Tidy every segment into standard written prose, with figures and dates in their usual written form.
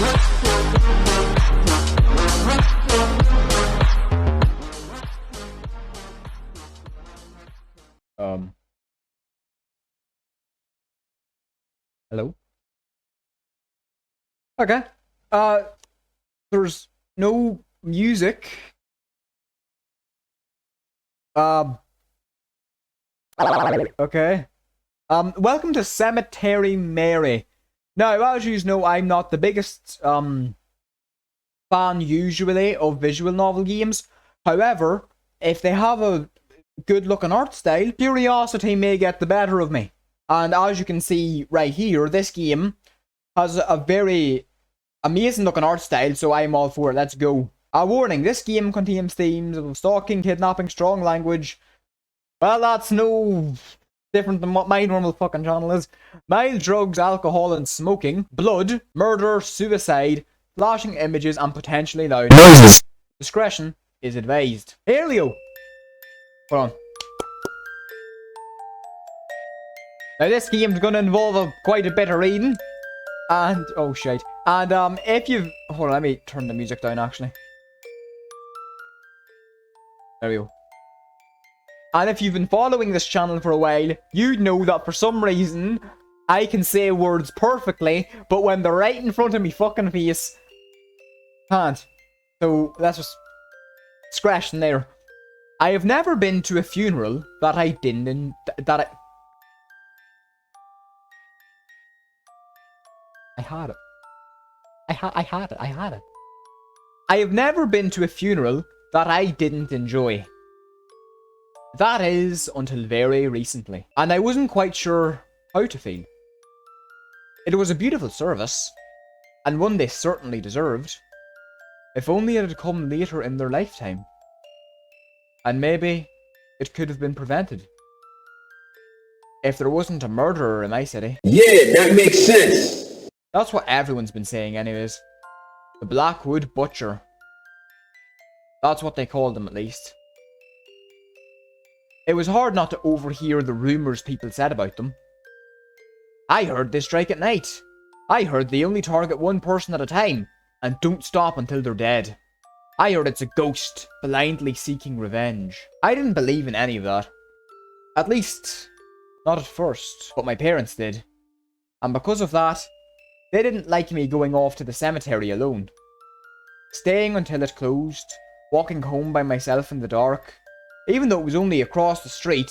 Hello? Okay. There's no music. Okay. Welcome to Cemetery Mary. Now, as you know, I'm not the biggest, fan usually of visual novel games. However, if they have a good looking art style, curiosity may get the better of me. And as you can see right here, this game has a very amazing looking art style, so I'm all for it. Let's go. A warning, this game contains themes of stalking, kidnapping, strong language. Well, that's no different than what my normal fucking channel is. Mild drugs, alcohol, and smoking. Blood, murder, suicide, flashing images, and potentially loud noises. Discretion is advised. Here we go. Hold on. Now this game's gonna involve quite a bit of reading. And, oh shit. And if you've, hold on, let me turn the music down actually. There we go. And if you've been following this channel for a while, you'd know that for some reason, I can say words perfectly, but when they're right in front of me fucking face, can't. So, that's just scratching there. I have never been to a funeral that I didn't, I had it. I had it. I have never been to a funeral that I didn't enjoy. That is, until very recently. And I wasn't quite sure how to feel. It was a beautiful service, and one they certainly deserved. If only it had come later in their lifetime. And maybe it could have been prevented. If there wasn't a murderer in my city. Yeah, that makes sense. That's what everyone's been saying anyways. The Blackwood Butcher. That's what they called him at least. It was hard not to overhear the rumours people said about them. I heard they strike at night. I heard they only target one person at a time, and don't stop until they're dead. I heard it's a ghost, blindly seeking revenge. I didn't believe in any of that. At least, not at first, but my parents did. And because of that, they didn't like me going off to the cemetery alone. Staying until it closed, walking home by myself in the dark. Even though it was only across the street,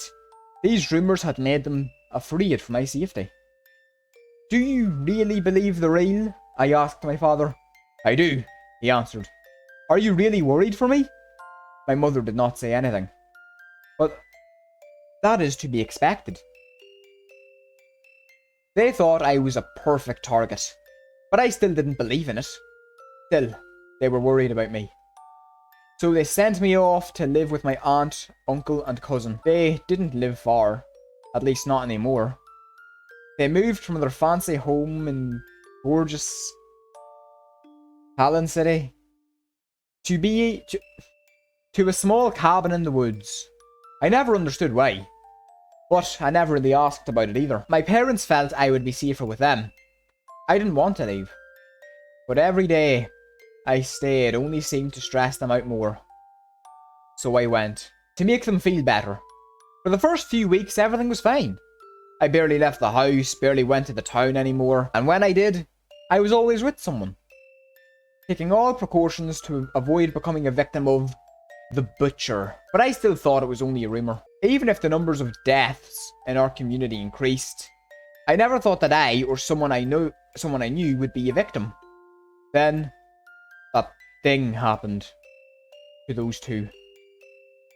these rumours had made them afraid for my safety. Do you really believe the real? I asked my father. I do, he answered. Are you really worried for me? My mother did not say anything. But that is to be expected. They thought I was a perfect target, but I still didn't believe in it. Still, they were worried about me. So they sent me off to live with my aunt, uncle, and cousin. They didn't live far, at least not anymore. They moved from their fancy home in gorgeous Talon City to a small cabin in the woods. I never understood why. But I never really asked about it either. My parents felt I would be safer with them. I didn't want to leave. But every day I stayed only seemed to stress them out more. So I went. To make them feel better. For the first few weeks everything was fine. I barely left the house, barely went to the town anymore. And when I did, I was always with someone. Taking all precautions to avoid becoming a victim of the Butcher. But I still thought it was only a rumour. Even if the numbers of deaths in our community increased, I never thought that I or someone I knew would be a victim. Then that thing happened to those two.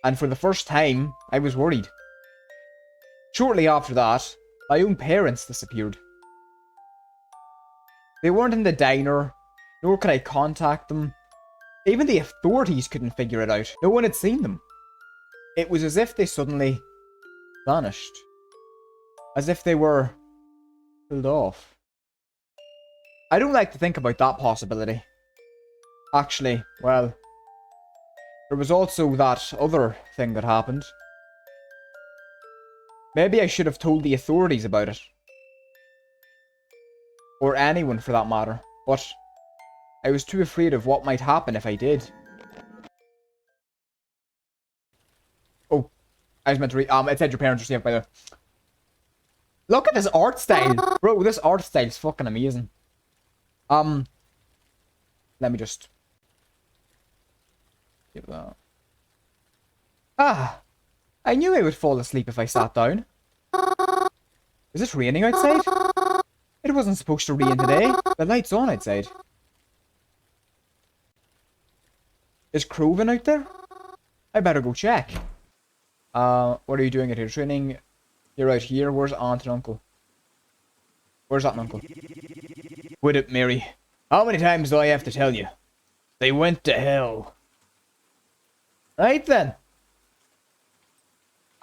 And for the first time, I was worried. Shortly after that, my own parents disappeared. They weren't in the diner, nor could I contact them. Even the authorities couldn't figure it out. No one had seen them. It was as if they suddenly vanished. As if they were killed off. I don't like to think about that possibility. Actually, well, there was also that other thing that happened. Maybe I should have told the authorities about it. Or anyone for that matter. But I was too afraid of what might happen if I did. Oh, I was meant to read. It said your parents are safe, by the way. Look at this art style. Bro, this art style is fucking amazing. Let me just... give that. Ah, I knew I would fall asleep if I sat down. Is it raining outside? It wasn't supposed to rain today. The light's on outside. Is Croven out there? I better go check. What are you doing at here? Training? You're out here. Where's Aunt and Uncle? Where's Aunt and Uncle? Quit it, Mary. How many times do I have to tell you? They went to hell. Right then.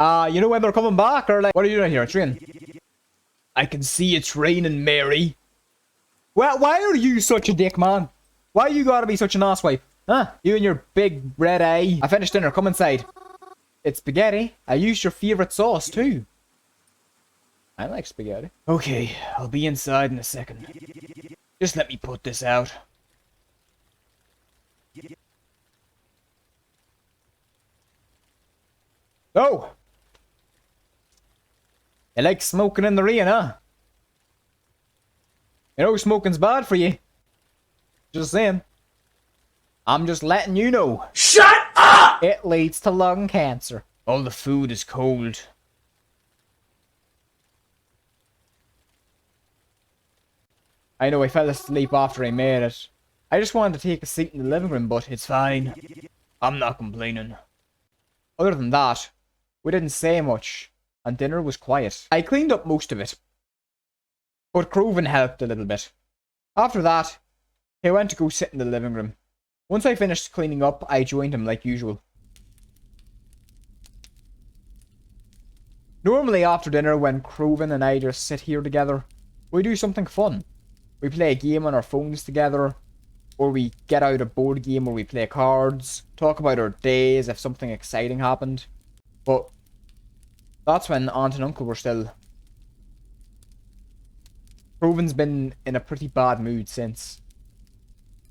You know when they're coming back, or like, what are you doing here? It's raining. I can see it's raining, Mary. Well, why are you such a dick, man? Why you gotta be such an asswipe? Huh? You and your big red eye. I finished dinner. Come inside. It's spaghetti. I used your favorite sauce, too. I like spaghetti. Okay, I'll be inside in a second. Just let me put this out. Oh! You like smoking in the rain, huh? You know smoking's bad for you. Just saying. I'm just letting you know. Shut up! It leads to lung cancer. All the food is cold. I know I fell asleep after I made it. I just wanted to take a seat in the living room, but it's fine. I'm not complaining. Other than that, we didn't say much, and dinner was quiet. I cleaned up most of it, but Croven helped a little bit. After that, he went to go sit in the living room. Once I finished cleaning up, I joined him like usual. Normally after dinner, when Croven and I just sit here together, we do something fun. We play a game on our phones together, or we get out a board game where we play cards, talk about our days if something exciting happened. But that's when Aunt and Uncle were still. Croven's been in a pretty bad mood since.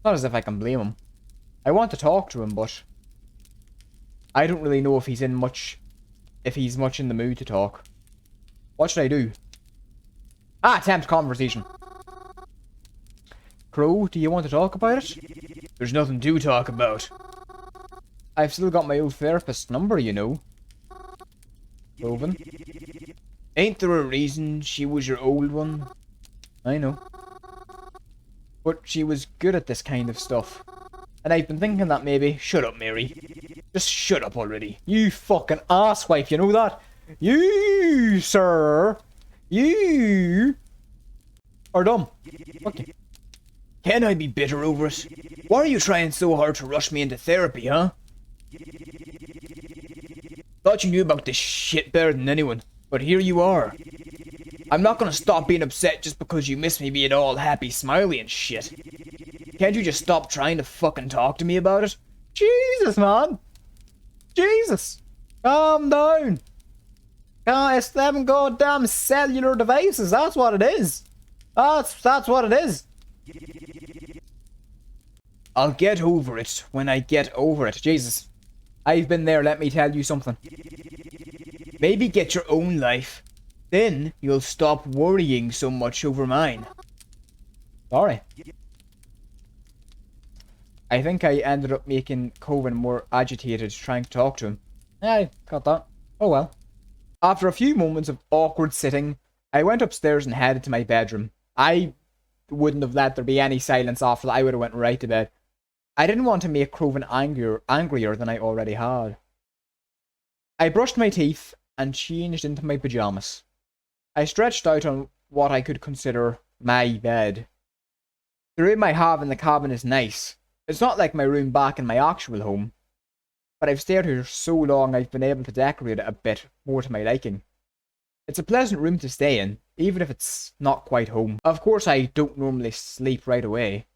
Not as if I can blame him. I want to talk to him, but I don't really know if he's much in the mood to talk. What should I do? Attempt conversation. Crow, do you want to talk about it? There's nothing to talk about. I've still got my old therapist's number, you know. Croven. Ain't there a reason she was your old one? I know. But she was good at this kind of stuff. And I've been thinking that maybe... Shut up, Mary. Just shut up already. You fucking asswipe, you know that? You, sir. You are dumb. Fuck you. Can I be bitter over it? Why are you trying so hard to rush me into therapy, huh? Thought you knew about this shit better than anyone, but here you are. I'm not gonna stop being upset just because you miss me being all happy, smiley and shit. Can't you just stop trying to fucking talk to me about it? Jesus, man. Jesus. Calm down. It's them goddamn cellular devices, that's what it is. That's what it is. I'll get over it when I get over it. Jesus. I've been there, let me tell you something. Maybe get your own life. Then you'll stop worrying so much over mine. Sorry. I think I ended up making Coven more agitated trying to talk to him. Yeah, I got that. Oh well. After a few moments of awkward sitting, I went upstairs and headed to my bedroom. I wouldn't have let there be any silence after that. I would have went right to bed. I didn't want to make Croven angrier than I already had. I brushed my teeth and changed into my pajamas. I stretched out on what I could consider my bed. The room I have in the cabin is nice. It's not like my room back in my actual home, but I've stayed here so long I've been able to decorate it a bit more to my liking. It's a pleasant room to stay in, even if it's not quite home. Of course I don't normally sleep right away.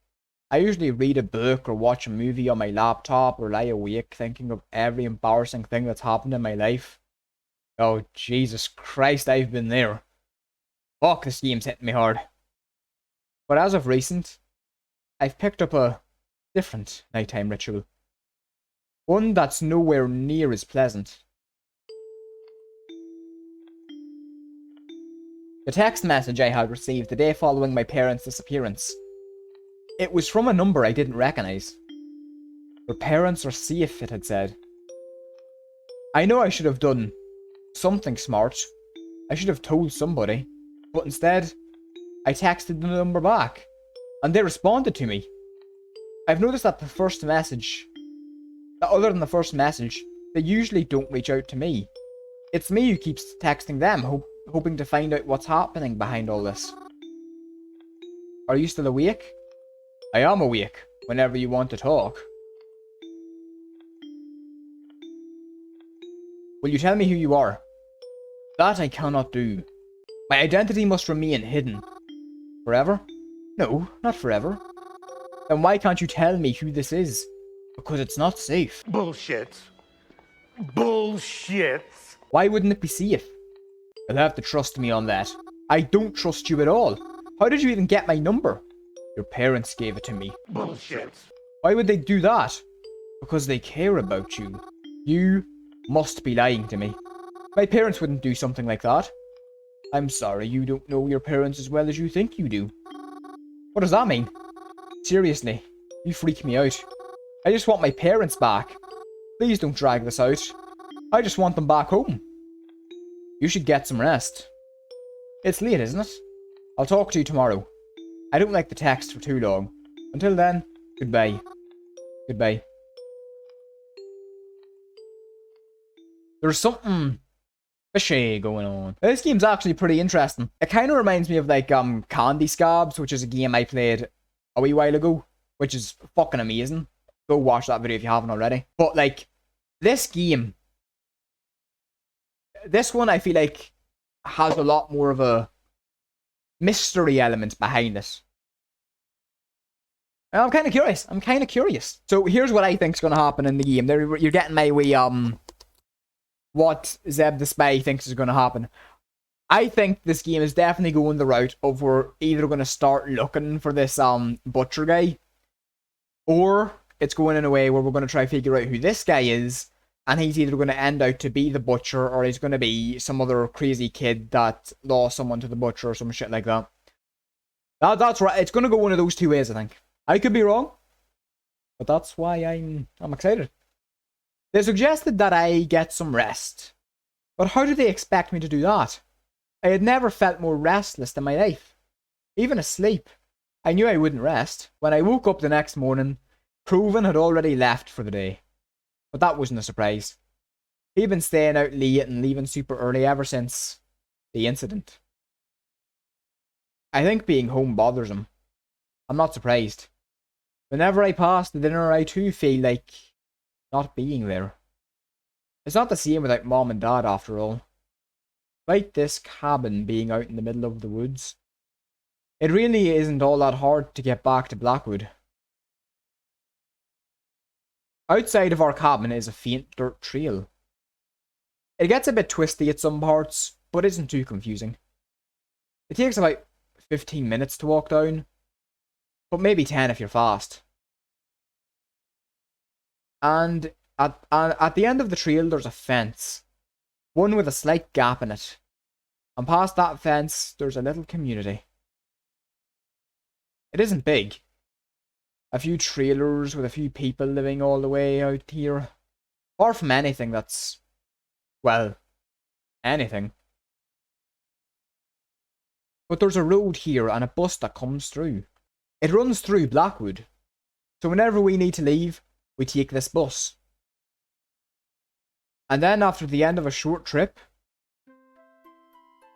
I usually read a book or watch a movie on my laptop or lie awake thinking of every embarrassing thing that's happened in my life. Oh, Jesus Christ, I've been there. Fuck, this game's hitting me hard. But as of recent, I've picked up a different nighttime ritual. One that's nowhere near as pleasant. The text message I had received the day following my parents' disappearance. It was from a number I didn't recognize. Your parents are safe, it had said. I know I should have done something smart. I should have told somebody. But instead, I texted the number back. And they responded to me. I've noticed that other than the first message, they usually don't reach out to me. It's me who keeps texting them, hoping to find out what's happening behind all this. Are you still awake? I am awake, whenever you want to talk. Will you tell me who you are? That I cannot do. My identity must remain hidden. Forever? No, not forever. Then why can't you tell me who this is? Because it's not safe. Bullshit. Bullshit. Why wouldn't it be safe? You'll have to trust me on that. I don't trust you at all. How did you even get my number? Your parents gave it to me. Bullshit. Why would they do that? Because they care about you. You must be lying to me. My parents wouldn't do something like that. I'm sorry, you don't know your parents as well as you think you do. What does that mean? Seriously, you freak me out. I just want my parents back. Please don't drag this out. I just want them back home. You should get some rest. It's late, isn't it? I'll talk to you tomorrow. I don't like the text for too long. Until then, goodbye. Goodbye. There's something fishy going on. This game's actually pretty interesting. It kind of reminds me of like Candy Scabs, which is a game I played a wee while ago, which is fucking amazing. Go watch that video if you haven't already. But like, this game, this one I feel like has a lot more of a mystery element behind it. And I'm kind of curious. So here's what I think's going to happen in the game. You're getting my way, what Zeb the Spy thinks is going to happen. I think this game is definitely going the route of we're either going to start looking for this butcher guy, or it's going in a way where we're going to try to figure out who this guy is, and he's either going to end out to be the butcher, or he's going to be some other crazy kid that lost someone to the butcher or some shit like that. That's right. It's going to go one of those two ways, I think. I could be wrong, but that's why I'm excited. They suggested that I get some rest. But how do they expect me to do that? I had never felt more restless in my life. Even asleep, I knew I wouldn't rest. When I woke up the next morning, Proven had already left for the day. But that wasn't a surprise. He'd been staying out late and leaving super early ever since the incident. I think being home bothers him. I'm not surprised. Whenever I pass the dinner, I too feel like not being there. It's not the same without Mom and Dad, after all. Despite this cabin being out in the middle of the woods, it really isn't all that hard to get back to Blackwood. Outside of our cabin is a faint dirt trail. It gets a bit twisty at some parts, but isn't too confusing. It takes about 15 minutes to walk down, but maybe 10 if you're fast. And at the end of the trail there's a fence, one with a slight gap in it. And past that fence there's a little community. It isn't big. A few trailers with a few people living all the way out here. Far from anything that's, well, anything. But there's a road here and a bus that comes through. It runs through Blackwood. So whenever we need to leave, we take this bus. And then after the end of a short trip,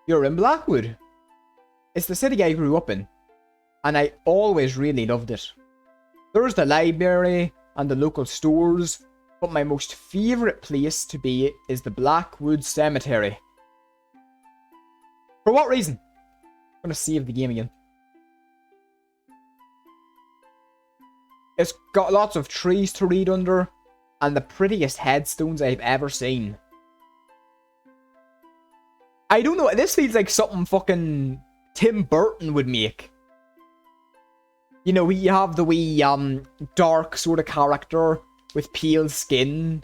you're in Blackwood. It's the city I grew up in, and I always really loved it. There's the library and the local stores, but my most favourite place to be is the Blackwood Cemetery. For what reason? I'm going to save the game again. It's got lots of trees to read under, and the prettiest headstones I've ever seen. I don't know, this feels like something fucking Tim Burton would make. You know, you have the wee, dark sort of character with pale skin.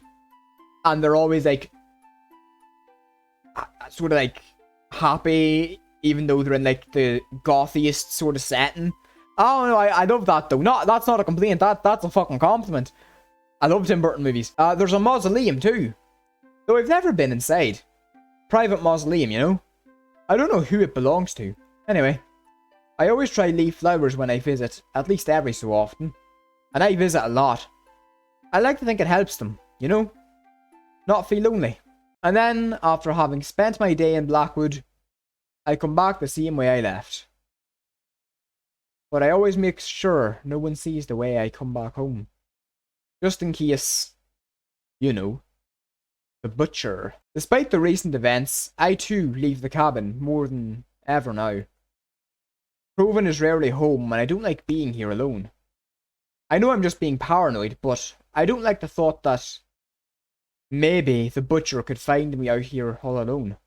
And they're always, like, sort of, like, happy, even though they're in, like, the gothiest sort of setting. Oh, no, I love that, though. No, that's not a complaint. That's a fucking compliment. I love Tim Burton movies. There's a mausoleum, too. Though I've never been inside. Private mausoleum, you know? I don't know who it belongs to. Anyway, I always try leaf flowers when I visit, at least every so often. And I visit a lot. I like to think it helps them, you know? Not feel lonely. And then, after having spent my day in Blackwood, I come back the same way I left. But I always make sure no one sees the way I come back home. Just in case, you know, the butcher. Despite the recent events, I too leave the cabin more than ever now. Proven is rarely home and I don't like being here alone. I know I'm just being paranoid, but I don't like the thought that maybe the butcher could find me out here all alone.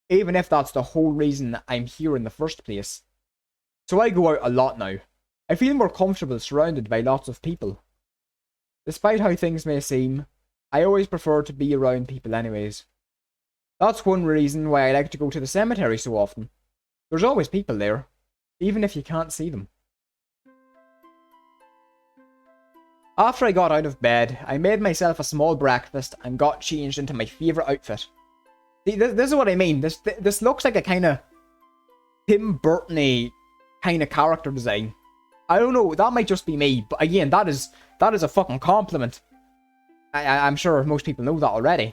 Even if that's the whole reason I'm here in the first place. So I go out a lot now. I feel more comfortable surrounded by lots of people. Despite how things may seem, I always prefer to be around people anyways. That's one reason why I like to go to the cemetery so often. There's always people there, even if you can't see them. After I got out of bed, I made myself a small breakfast and got changed into my favourite outfit. See, this is what I mean. This looks like a kind of Tim Burton-y kind of character design. I don't know, that might just be me, but again, that is a fucking compliment. I'm sure most people know that already.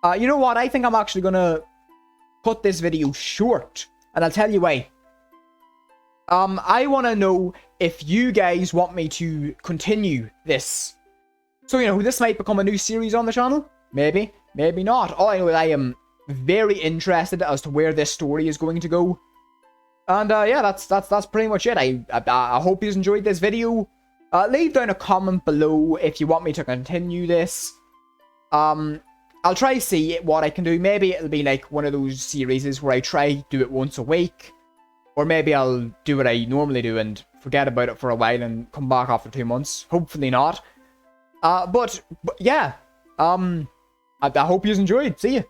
You know what? I think I'm actually gonna cut this video short, and I'll tell you why. I want to know if you guys want me to continue this. So, you know, this might become a new series on the channel. Maybe, maybe not. All I know is I am very interested as to where this story is going to go. And yeah, that's pretty much it. I hope you enjoyed this video. Leave down a comment below if you want me to continue this. I'll try to see what I can do. Maybe it'll be like one of those series where I try do it once a week. Or maybe I'll do what I normally do and forget about it for a while and come back after 2 months. Hopefully not. But yeah. I hope you enjoyed. See ya.